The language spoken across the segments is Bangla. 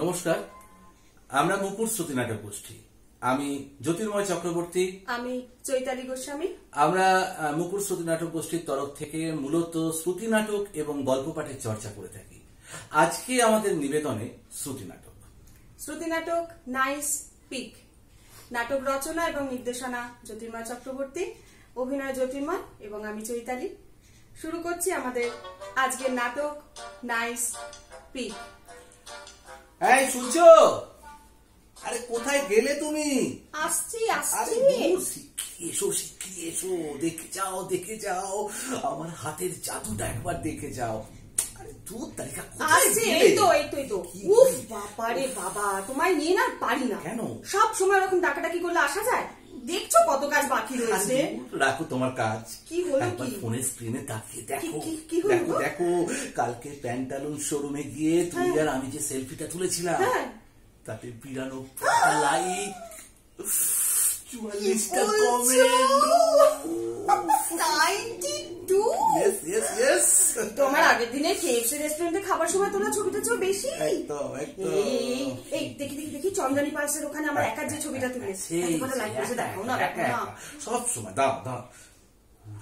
নমস্কার, আমরা মুকুর শ্রুতি নাটক গোষ্ঠী। আমি জ্যোতির্ময় চক্রবর্তী, আমি চৈতালি গোস্বামী। আমরা মুকুর শ্রুতি নাটক গোষ্ঠীর তরফ থেকে মূলত শ্রুতি নাটক এবং গল্প পাঠের চর্চা করে থাকি। আজকে আমাদের নিবেদনে শ্রুতি নাটক। শ্রুতি নাটক নাইস পিক। নাটক রচনা এবং নির্দেশনা জ্যোতির্ময় চক্রবর্তী, অভিনয় জ্যোতির্ময় এবং আমি চৈতালি। শুরু করছি আমাদের আজকের নাটক নাইস পিক। এই শুনছো? আরে কোথায় গেলে তুমি? আসছি এসো, শিগগিরি এসো, দেখে যাও আমার হাতের জাদুটা একবার দেখে যাও। আরে তোর তালিকা কোথায় গেলে? এই তো উফ বাবা রে বাবা, তোমায় নিয়ে না পারি না। কেন? সব সময় এরকম ডাকাডাকি করলে আসা যায়? দেখছো কত কাজ বাকি রয়েছে। রাখো তোমার কাজ। কি হলো? একবার ফোনের স্ক্রিনে তাকিয়ে দেখো। দেখো দেখো কালকে প্যান্টালুন শোরুমে গিয়ে তুমি আর আমি যে সেলফিটা তুলেছিলাম, তাতে 92টা লাইক, 44টা কমেন্ট। তোমার আগের দিনে কেএফসি রেস্টুরেন্টে খাবার সময় তোলা ছবিটা চেয়ে বেশি। এই দেখি চন্দ্রানী পালসের ওখানে আমার একার যে ছবিটা তুলেছে, লাইক করেছে, দেখো না সব সময় দাও।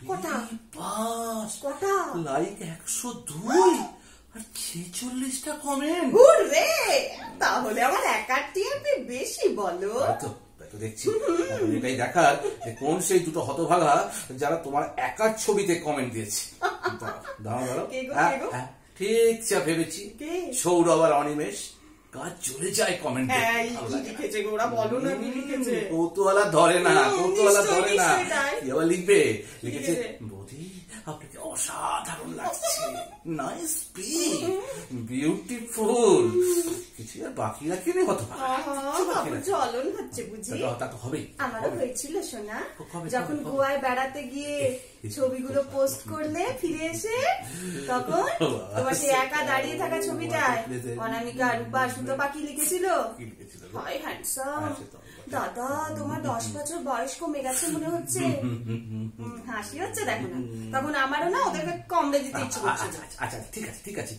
কটা লাইক? 102 আর 46টা কমেন্ট। তাহলে আমার একার টিআরপি বেশি বলো। তো দেখছি এটাই দেখার যে কোন সেই দুটো হতভাগা যারা তোমার একার ছবিতে কমেন্ট দিয়েছে। দাঁড়াও, ঠিক যা ভেবেছি, সৌরভ আর অনিমেষ। কাজ চলে যায় কমেন্টে। কৌতূহলা ধরে না। এবার লিখেছে বৌদি আপনাকে অসাধারণ লাগছে, নাইস পিক, বিউটিফুল। কিছু আর বাকি রাখিনি। জ্বলন হচ্ছে বুঝি? তা তো হবে। আমারও হয়েছিল সোনা, যখন গোয়ায় বেড়াতে গিয়ে ছবিগুলো পোস্ট করলে ফিরে এসে, তখন তোমার সেই একা দাঁড়িয়ে থাকা ছবিটায় অনামিকা, রূপা, সুতো পাখি লিখেছিল হাই হ্যান্ডসাম দাদা, তোমার 10 বছর বয়স কমে গেছে মনে হচ্ছে। হাসি হচ্ছে দেখো না। তখন আমারও না ওদেরকে কমলে দিতে ইচ্ছে করছে। আচ্ছা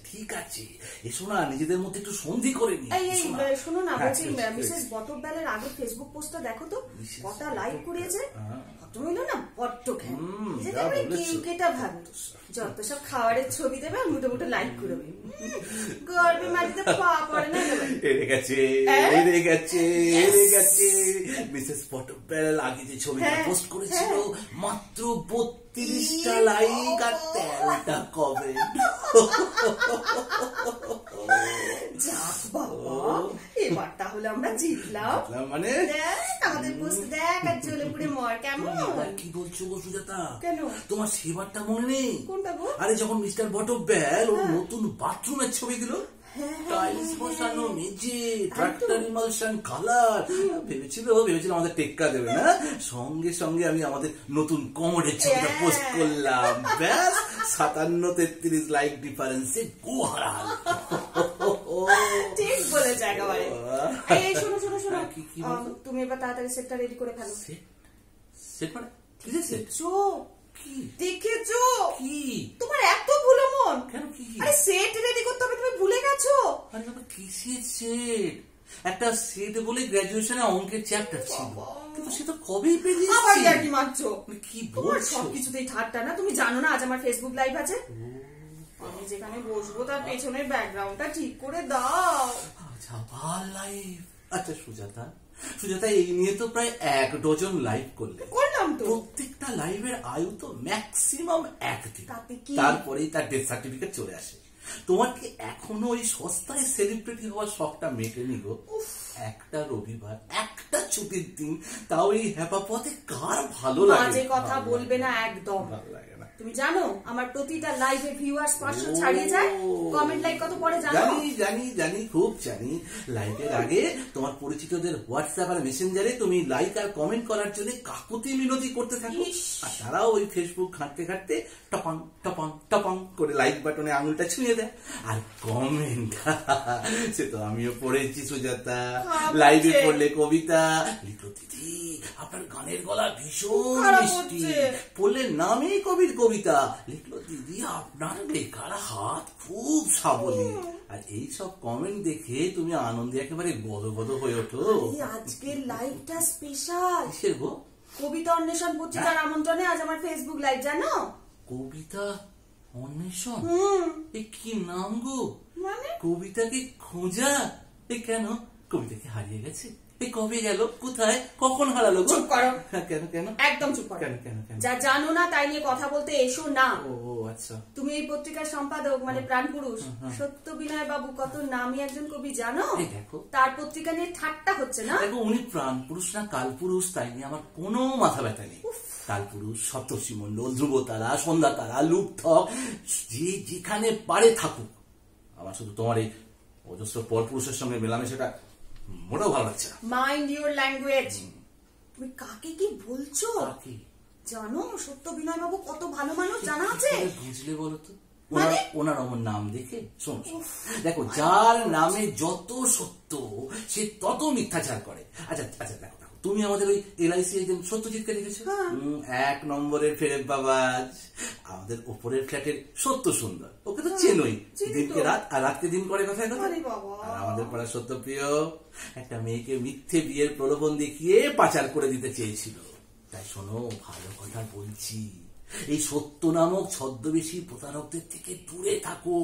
ঠিক আছে এসো না, নিজেদের মধ্যে একটু সন্ধি করে নি। শোনো না, বলছি মিসেস বটরবেলের আগে ফেসবুক পোস্টটা দেখো তো, কটা লাইক করেছে। তুমি না বড্ড কেউকেটা ভাবে, যত সব খাবারের ছবি দেবে আর মুঠো মুঠো লাইক করবে। গর্বে মাটিতে পা পড়ে না। এড়ে গেছে মিসেস বটরবেল আগে যে ছবিটা পোস্ট করেছিল, মাত্র 32টা লাইক আর 13টা কমেন্ট। যাক বাবা, এবার তাহলে আমরা জিতলাম। মানে আমাদের পোস্ট দেখ আর জ্বলে পুড়ে মর কেমন। কি বলছো গো সুজাতা? কেন? তোমার সেবারটা মনে নেই? কোনটা গো? আরে যখন মিস্টার বটরবেল ওর নতুন বাথরুমের ছবি দিল, টাইলস বসানো, মেঝে, ট্রাক্টর ইমালশন কালার, ভেবেছিল আমাদের টেক্কা দেবে না। সঙ্গে আমি আমাদের নতুন কমোডের ছবিটা পোস্ট করলাম। ব্যাস 57-33 লাইক ডিফারেন্সে গোহারাল। ঠিক বলেছ একেবারে। এই শোনো, তুমি এবার তাড়াতাড়ি সেটটা রেডি করে ফেলো। সেট মানে কি? দেখেছো কি তোমার এত ভুলো মন? কেন? কি? আরে সেট রেডি করতে হবে, তুমি ভুলে গেছো। আরে বাবা, কিসের সেট? একটা সেট বলে গ্র্যাজুয়েশনে অঙ্কের চ্যাপ্টার ছিল, কিন্তু সে তো কবেই পেরিয়েছে। আবার কি মারছো? কি বলছো? সবকিছুতেই ঠাট্টা না। তুমি জানো না আজ আমার ফেসবুক লাইভ আছে? আমি যেখানে বসবো তার পেছনের ব্যাকগ্রাউন্ডটা ঠিক করে দাও। আচ্ছা, ভাল লাইভ। আচ্ছা সুজাতা, এই নিয়ে তো প্রায় 1 ডজন লাইভ করলাম তো। প্রত্যেকটা লাইভের আয়ু তো ম্যাক্সিমাম 1 দিন, তারপরেই তার ডেথ সার্টিফিকেট চলে আসে। তোমার কি এখনো ওই সস্তায় সেলিব্রিটি হওয়ার শখটা মেটেনি গো? একটা রবিবার, একটা ছুটির দিন, তাও এই হ্যাপা পথে কার ভালো লাগে? বাজে কথা বলবে না একদম। ভালো লাগে না। তুমি জানো আমার প্রতিটা লাইভে ভিউয়ার্স 500 ছাড়িয়ে যায়। কমেন্ট লাইক কত পড়ে জানো? জানি, খুব জানি। লাইভের আগে তোমার পরিচিতদের হোয়াটসঅ্যাপ আর মেসেঞ্জারে তুমি লাইক আর কমেন্ট করার জন্য কাকুতি মিনতি করতে থাকো, আর তারাও ওই ফেসবুক ঘাঁটতে টপাং করে লাইক বাটনে আঙুলটা ছুঁয়ে দেয়। আর কমেন্ট সে তো আমিও পড়েছি সুজাতা। লাইভে পড়লে কবিতা লিখো, দিদি আপনার গানের গলা ভীষণ মিষ্টি, পড়লে নামেই কবির কবিতা, লিখলো দিদি আপনার লেখার হাত খুব সাবলীল। আর এই সব কমেন্ট দেখে তুমি আনন্দে একেবারে গদগদ হয়ে ওঠো। আজকের লাইভটা স্পেশাল। কিসের গো? কবিতা অন্বেষণ পত্রিকার আমন্ত্রণে আজ আমার ফেসবুক লাইভ, জানো? কবিতা অন্বেষণ? এ কি নাম গো? মানে কবিতাকে খোঁজা? এ কেন? কবিতা কি হারিয়ে গেছে? এ কবে গেল? কোথায়? কখন হারালো? চুপ করো। কেন কেন? একদম চুপ করো। কেন কেন কেন? যা জানো না তাই নিয়ে কথা বলতে এসো না। ও আচ্ছা। তুমি এই পত্রিকার সম্পাদক মানে প্রাণপুরুষ সত্য বিনয় বাবু কত নামী একজন কবি, জানো? দেখো, তার পত্রিকা নিয়ে ঠাট্টা হচ্ছে না? দেখো, উনি প্রাণপুরুষ না কালপুরুষ তাই নিয়ে আমার কোনো মাথা ব্যথা নেই। কালপুরুষ, সপ্তর্ষি মণ্ডল, ধ্রুবতারা, সন্ধ্যা তারা, লুপ্থক, যে যেখানে পারে থাকুক। আমার শুধু তোমার এই অজস্র পরপুরুষের সঙ্গে মেলামেশাটা মোটেও ভালো লাগছে না। Mind your language. তুমি কাকে কি বলছো? জানো সত্য বিনয় বাবু কত ভালো মানুষ, জানা আছে? বুঝলে বলো তো? ওনার আমার নাম দেখে শোনো, দেখো, যার নামে যত সত্য সে তত মিথ্যাচার করে। আচ্ছা আচ্ছা, দেখো, তুমি আমাদের ওই LIC এজেন্ট সত্যজিৎকে দেখেছো? 1 নম্বরের ফেরেব বাবাজ, আমাদের উপরের ফ্ল্যাটের সত্য সুন্দর, ওকে তো চেনোই। দিনকে রাত আর রাতকে দিন করে কথায় কথা। আর আমাদের পাড়ার সত্যপ্রিয় একটা মেয়েকে মিথ্যে বিয়ের প্রলোভন দেখিয়ে পাচার করে দিতে চেয়েছিল। তাই শোনো, ভালো কথা বলছি, এই সত্য নামক ছদ্মবেশী প্রতারকদের থেকে দূরে থাকো।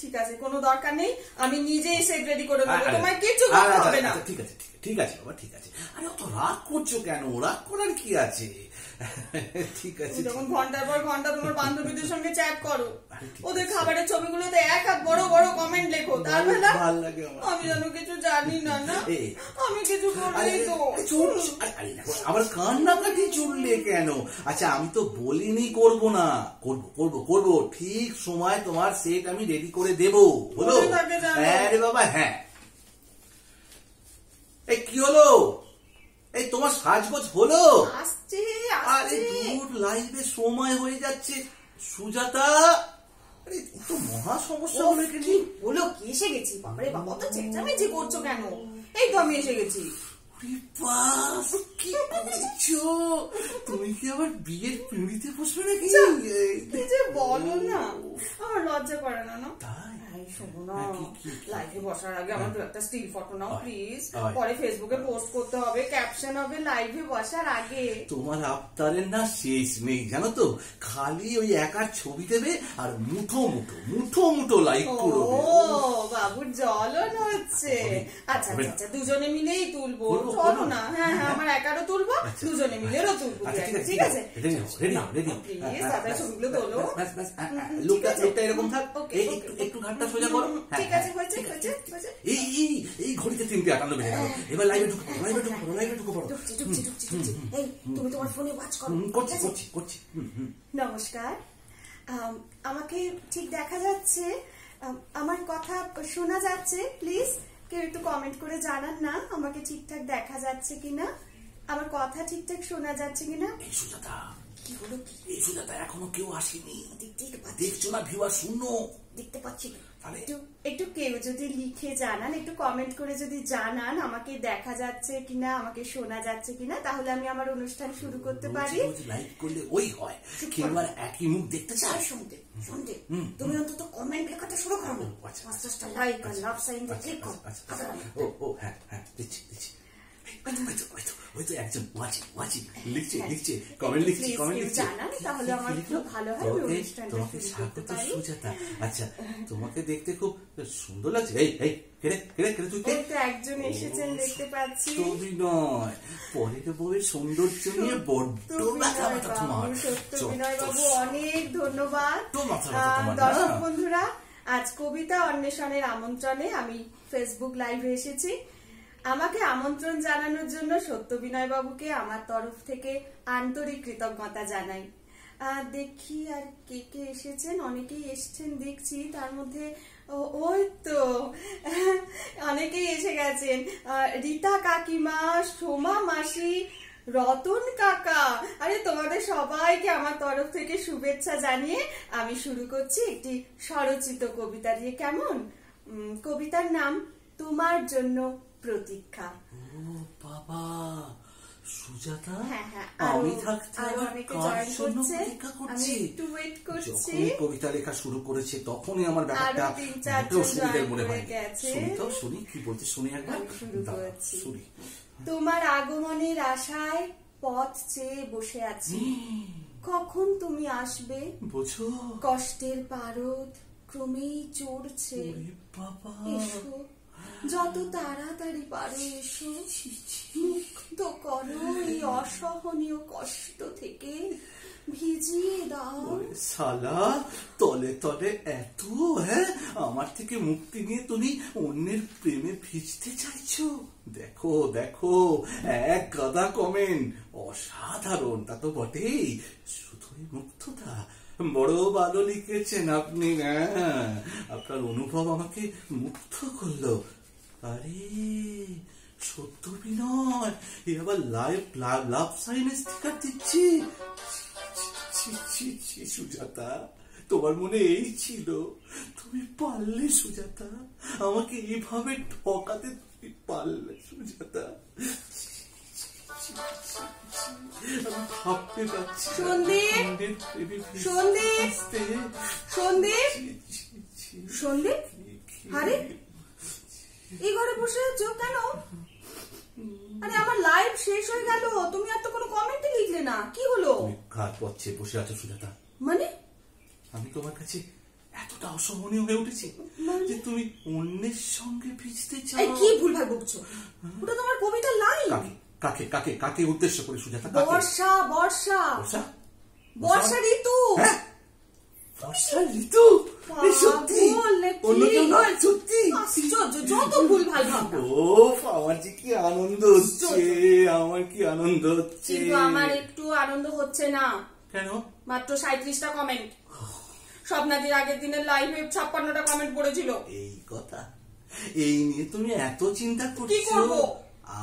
ঠিক আছে, কোনো দরকার নেই, আমি নিজে এসে রেডি করে দেবো, তোমায় কিছু করতে হবে না। ঠিক আছে ঠিক আছে বাবা, ঠিক আছে। আরে অত রাগ করছো কেন? রাগ করার কি আছে? ঠিক আছে। যখন ঘন্টার পর ঘন্টা তোমার বান্ধবীদের সঙ্গে চ্যাট করো, ওদের খাবারের ছবিগুলোতে এক হাত বড় বড় কমেন্ট লেখো, তার বেলা ভালো লাগে। আমি যেন কিছু জানি না, না আমি কিছু করলেই তো আবার কান্নাকাটি চললে কেন? আচ্ছা, আমি তো বলিনি করব না, করব ঠিক সময় তোমার সেট আমি রেডি করে দেবো, বলো? হ্যাঁ রে বাবা, হ্যাঁ। এই কি হলো? এই তোমার সাজগোজ হলো? আসছে। আরে দূর, লাইভে সময় হয়ে যাচ্ছে। সুজাতা, আরে তো মহা সমস্যা হলো। কি বলো? কি এসে গেছি? বাবারে বাবা, তো চেঁচামেচি করছো কেন? এই তো আমি এসে গেছি। কি করছো তুমি? কি আবার বিয়ের পিঁড়িতে বসবে নাকি? কি যে বলো না, আমার লজ্জা করে না। না তাই? শোনো না, লাইভে বসার আগে আমার একটা স্টিল ফটো নাও প্লিজ, পরে ফেসবুকে পোস্ট করতে হবে, ক্যাপশন হবে লাইভে বসার আগে। তোমার আবতারের না শেষ নেই, জানো তো? খালি ওই একার ছবি দেবে আর মুঠো মুঠো লাইক করবে। ও বাবুর জ্বলন হচ্ছে। আচ্ছা আচ্ছা, দুজনে মিলেই তুলবো, চলো না। হ্যাঁ হ্যাঁ, আমার একারও তুলবো, দুজনে মিলেও তুলবো। ঠিক আছে, প্লিজ দাদা ছবিগুলো তোলো। লোকটা এরকম থাক, একটু ঘাটটা সোজা করো। ঠিক আছে, হয়েছে। এই ঘড়িতে 3:58 বেজে গেল। এবার লাইভে ঢুকো পড়ো। এই তুমি তোমার ফোনে ওয়াচ করো। করছি। নমস্কার, আমাকে ঠিক দেখা যাচ্ছে? আমার কথা শোনা যাচ্ছে? প্লিজ কেউ একটু কমেন্ট করে জানান না আমাকে ঠিকঠাক দেখা যাচ্ছে কিনা, আমার কথা ঠিকঠাক শোনা যাচ্ছে কিনা। এই সুজাতা, কি হলো? এই সুজাতা, এখনো কেউ আসেনি? দেখছো না ভিউয়ার শূন্য? দেখতে পাচ্ছি। একটু কেউ যদি লিখে জানান, একটু কমেন্ট করে যদি জানান আমাকে দেখা যাচ্ছে কিনা, আমাকে শোনা যাচ্ছে কিনা, তাহলে আমি আমার অনুষ্ঠান শুরু করতে পারি। লাইভ করলে ওই হয়, কেউ আর একই মুখ দেখতে চায়। শুনতে তুমি অন্তত কমেন্ট লেখাটা শুরু করো। 5টা লাইক আর লাভ সাইন দিয়ে ক্লিক করো। ও হ্যাঁ, দিচ্ছি। ওই তো একজন ওয়াচিং লিখছে, কমেন্ট লিখছে। জানান, তাহলে আমার খুব ভালো হয়, অনুষ্ঠানটা শুরু করতে পারি। সুজাতা, আচ্ছা, তোমাকে দেখতে খুব সুন্দর লাগছে। এই কেড়ে তুই তো একজন এসেছেন দেখতে পাচ্ছি। অভিনয় পরের বউয়ের সৌন্দর্য নিয়ে বড্ড মাথা তোমার। সত্য বিনয় বাবু, অনেক ধন্যবাদ। দর্শক বন্ধুরা, আজ কবিতা অন্বেষণের আমন্ত্রণে আমি ফেসবুক লাইভে এসেছি। আমাকে আমন্ত্রণ জানানোর জন্য সত্য বিনয় বাবুকে আমার তরফ থেকে আন্তরিক কৃতজ্ঞতা জানাই। দেখি আর কে কে এসেছেন, অনেকেই এসেছেন দেখছি, তার মধ্যে ওই তো অনেকেই এসে গেছেন। রীতা কাকিমা, সোমা মাসি, রতন কাকা, আরে তোমাদের সবাইকে আমার তরফ থেকে শুভেচ্ছা জানিয়ে আমি শুরু করছি একটি স্বরচিত কবিতা দিয়ে। কেমন? কবিতার নাম তোমার জন্য প্রতীক্ষা। ও বাবা, সুজাতা, আমি থাকতে কার জন্য অপেক্ষা করছি? যখনই কবিতা লেখা শুরু করেছে তখনই আমার ব্যাপারটা অসুবিধার মনে হয়। শুনি তো, শুনি কি বলছে, শুনি একবার। শুনি। তোমার আগমনের আশায় পথ চেয়ে বসে আছি, কখন তুমি আসবে বুঝো? কষ্টের পারদ ক্রমেই চড়ছে, এসো যত তাড়াতাড়ি পারো এসো, মুক্ত করো এই অসহনীয় কষ্ট থেকে, ভিজিয়ে দাও। শালা, তলে তলে এত, হ্যাঁ, আমার থেকে মুক্তি নিয়ে তুমি অন্যের প্রেমে ভিজতে চাইছো? দেখো দেখো, এক গাদা কমেন্ট, অসাধারণ, তা তো বটেই, শুধুই মুক্ততা। বড় ভালো লিখেছেন আপনি, আপনার অনুভব আমাকে মুগ্ধ করলো। আরে সত্য বিনয়, এ আবার লাইভ লাভ সাইনের স্টিকার দিচ্ছি। সুজাতা, তোমার মনে এই ছিল? তুমি পারলে সুজাতা, আমাকে এইভাবে ঠকাতে তুমি পারলে সুজাতা? আমি ভাবতে পারছি। সন্দীপ, সন্দীপ, সন্দীপ, সন্দীপ, আরে এই ঘরে বসে আছো কেন? আরে আমার লাইভ শেষ হয়ে গেল, তুমি আর তো কোনো কমেন্টই লিখলে না, কি হলো? ঘাট পথে বসে আছো সুজাতা, মানে আমি তোমার কাছে এতটা অসহনীয় হয়ে উঠেছি যে তুমি অন্যের সঙ্গে ভিজতে চাও? কি ভুলভাল বকছো? ওটা তোমার কবিতার লাইন। কাকে কাকে কাকে উদ্দেশ্য করে সুজাতা? বর্ষা, বর্ষা, বর্ষা, বর্ষা ঋতু। বর্ষা ঋতু? সত্যি? অন্য কেউ নয়? সত্যি? যত ভুলভাল ভাবনা। ও, আমার যে কি আনন্দ হচ্ছে, আমার কি আনন্দ হচ্ছে। কিন্তু আমার একটু আনন্দ হচ্ছে না। কেন? মাত্র 37টা কমেন্ট। স্বপ্নাদির আগের দিনের লাইভে 56টা কমেন্ট পড়েছিল। এই কথা, এই নিয়ে তুমি এত চিন্তা করছো? কি করবো?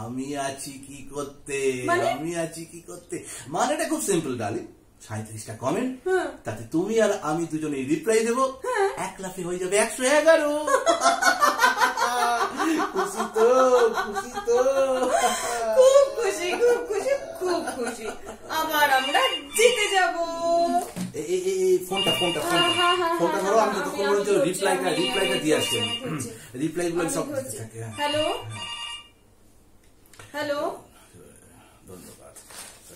আমি আছি কি করতে, আমি আছি কি করতে, মানেটা খুব সিম্পল ডার্লিং। 37টা কমেন্ট, তাতে তুমি আর আমি দুজনে রিপ্লাই দেবো, এক লাফে হয়ে যাবে 111। খুশি তো, খুশি তো, খুব খুশি, খুব খুশি, খুব খুশি। আবার আমরা জিতে যাব। ফোনটা ফোনটা ফোনটা ফোনটা ধরো, আমি ততক্ষণ পর্যন্ত রিপ্লাইটা দিয়ে আসছি। রিপ্লাই গুলো সব থাকে। হ্যালো, হ্যালো, ধন্যবাদ।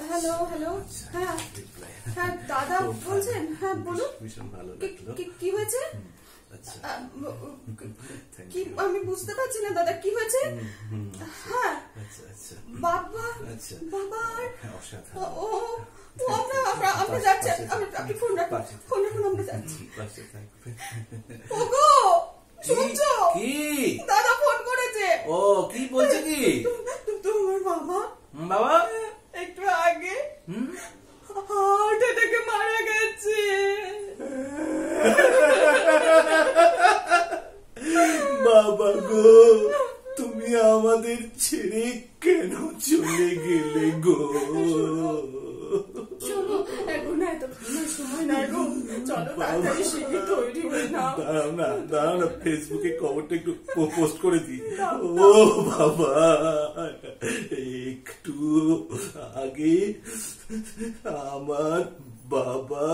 হ্যালো, হ্যালো, হ্যাঁ হ্যাঁ দাদা বলছেন? হ্যাঁ বলুন। ভীষণ ভালো লাগলো। কি হয়েছে? কি আমি বুঝতে পারছি না দাদা, কি হয়েছে? হ্যাঁ বাবা, বাবা, আমরা যাচ্ছি, আপনি ফোন রাখুন, ফোন রাখুন, আমরা যাচ্ছি। ওগো শুনছো? কি দাদা ফোন করেছে। ও কি বলছে? কি তোমার বাবা, বাবা একটু আগে হার্ট অ্যাটাকে মারা গেছে। বাবা গো, তুমি আমাদের ছেড়ে কেন চলে গেলে গো? চলো, এখন এত সময় নাই গো, চলো তাড়াতাড়ি শিখে তৈরি হয়ে নাও। দাঁড়াও না, ফেসবুকে খবরটা একটু পোস্ট করে দিই। ও বাবা, একটু আগে আমার বাবা,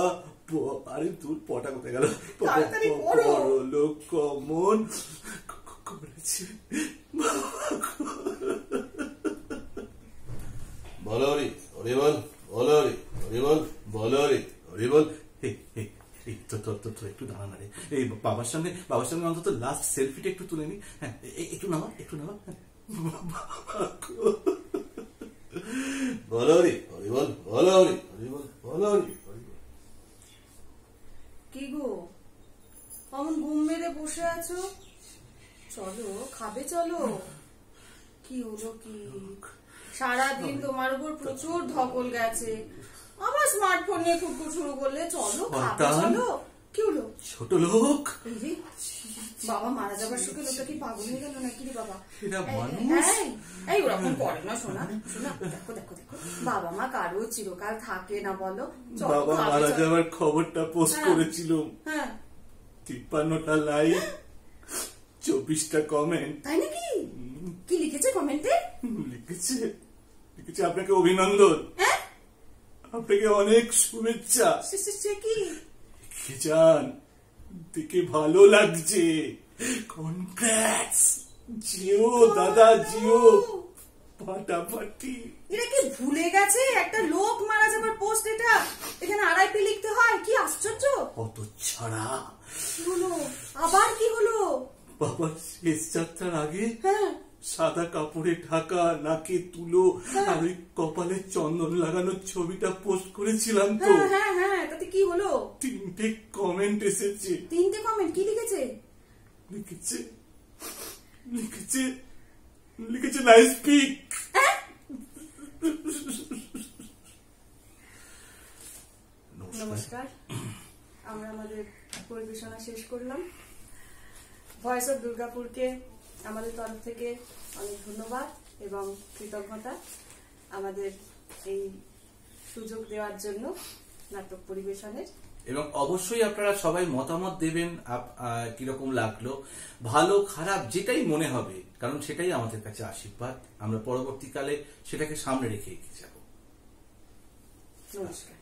আরে তোর পটা কোথায় গেল? পরলোক গমন করেছে। বলো রে, ওরে বল, বলো রে, ওরে বল, বলো রে, ওরে বল। একটু দাঁড়া না রে, এই বাবার সঙ্গে অন্তত লাস্ট সেলফিটা একটু তুলে নি। হ্যাঁ, একটু নামা, একটু নামা। বলো রে, ওরে বল, বলো রে, ওরে বল, বলো রে। কি গো, অমন ঘুম মেরে বসে আছো? চলো খাবে, চলো। কি হলো? কি সারাদিন তোমার উপর প্রচুর ধকল গেছে, আবার স্মার্টফোন নিয়ে খুটখুট শুরু করলে। চলো খাবে, চলো। কি হলো? ছোট লোক, বাবা মারা যাবার সুখে লোকটা কি পাগল হয়ে গেল নাকি রে বাবা? এই ওরকম করে না শোনা, শোনা, দেখো দেখো দেখো, বাবা মা কারো চিরকাল থাকে না বলো? বাবা মারা যাবার খবরটা পোস্ট করেছিল, 53টা লাইক, 24টা কমেন্ট। তাই নাকি? কি লিখেছে কমেন্টে? লিখেছে লিখেছে আপনাকে অভিনন্দন, আপনাকে অনেক শুভেচ্ছা, যান দেখে ভালো লাগছে, কনগ্রাটস, জিও দাদা জিও, ফাটাফাটি। এটা কি ভুলে গেছে একটা লোক মারা যাবার পোস্ট, এটা এখানে আরআইপি লিখতে হয়? কি আশ্চর্য! অত ছাড়া কি হলো আবার? কি হলো? বাবার শেষ যাত্রার আগে সাদা কাপড়ে ঢাকা, নাকে তুলো আর ওই কপালে চন্দন লাগানোর ছবিটা পোস্ট করেছিলাম তো। হ্যাঁ, তাতে কি হলো? 3টে কমেন্ট এসেছে। 3টে কমেন্ট? কি লিখেছে? লিখেছে নাইস পিক। নমস্কার, আমরা আমাদের পরিবেশনা শেষ করলাম। ভয়েস অফ দুর্গাপুরকে আমাদের তরফ থেকে অনেক ধন্যবাদ এবং কৃতজ্ঞতা আমাদের এই সুযোগ দেওয়ার জন্য নাটক পরিবেশনের। এবং অবশ্যই আপনারা সবাই মতামত দেবেন কিরকম লাগলো, ভালো খারাপ যেটাই মনে হবে, কারণ সেটাই আমাদের কাছে আশীর্বাদ। আমরা পরবর্তীকালে সেটাকে সামনে রেখে এগিয়ে যাব। নমস্কার।